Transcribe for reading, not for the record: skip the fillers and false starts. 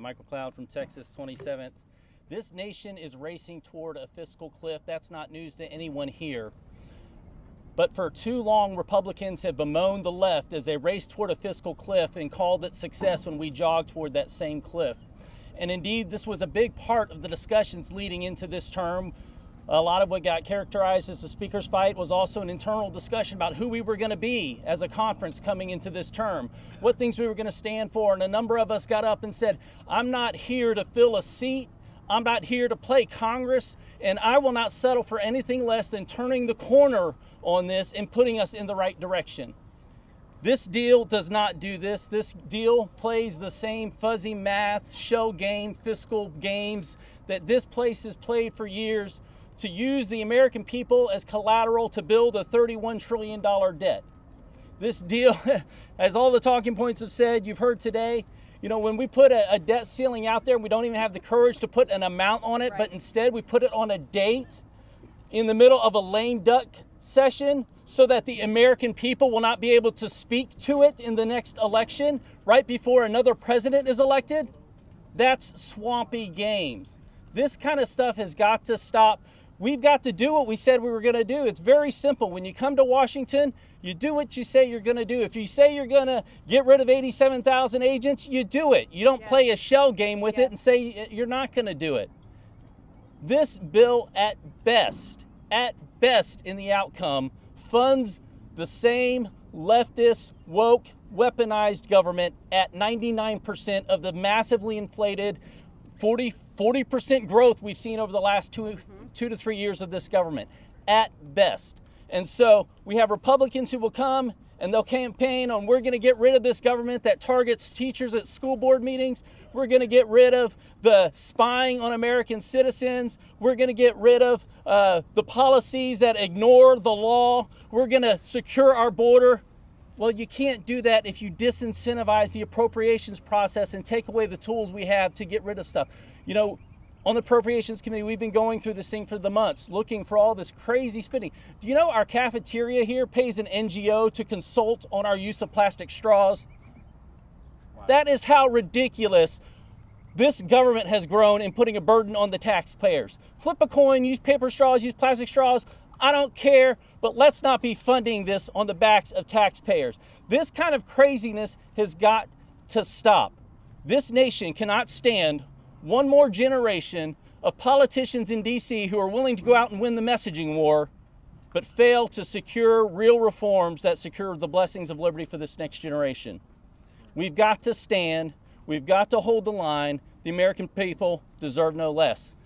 Michael Cloud from Texas 27th. This nation is racing toward a fiscal cliff. That's not news to anyone here. But for too long, Republicans have bemoaned the left as they race toward a fiscal cliff and called it success when we jog toward that same cliff. And indeed, this was a big part of the discussions leading into this term. A lot of what got characterized as the speaker's fight was also an internal discussion about who we were going to be as a conference coming into this term, what things we were going to stand for. And a number of us got up and said, I'm not here to fill a seat. I'm not here to play Congress, and I will not settle for anything less than turning the corner on this and putting us in the right direction. This deal does not do this. This deal plays the same fuzzy math, show game, fiscal games that this place has played for years to use the American people as collateral to build a $31 trillion debt. This deal, as all the talking points have said, you've heard today, when we put a debt ceiling out there, we don't even have the courage to put an amount on it, but instead we put it on a date in the middle of a lame duck session so that the American people will not be able to speak to it in the next election right before another president is elected. That's swampy games. This kind of stuff has got to stop. We've got to do what we said we were going to do. It's very simple. When you come to Washington, you do what you say you're going to do. If you say you're going to get rid of 87,000 agents, you do it. You don't play a shell game with it and say you're not going to do it. This bill, at best in the outcome, funds the same leftist, woke, weaponized government at 99% of the massively inflated 40% growth we've seen over the last two to 3 years of this government, at best. And so we have Republicans who will come and they'll campaign on, we're going to get rid of this government that targets teachers at school board meetings. We're going to get rid of the spying on American citizens. We're going to get rid of the policies that ignore the law. We're going to secure our border. Well, you can't do that if you disincentivize the appropriations process and take away the tools we have to get rid of stuff. On the Appropriations Committee, we've been going through this thing for the months, looking for all this crazy spending. Do you know our cafeteria here pays an NGO to consult on our use of plastic straws? Wow. That is how ridiculous this government has grown in putting a burden on the taxpayers. Flip a coin, use paper straws, use plastic straws. I don't care, but let's not be funding this on the backs of taxpayers. This kind of craziness has got to stop. This nation cannot stand one more generation of politicians in D.C. who are willing to go out and win the messaging war, but fail to secure real reforms that secure the blessings of liberty for this next generation. We've got to stand. We've got to hold the line. The American people deserve no less.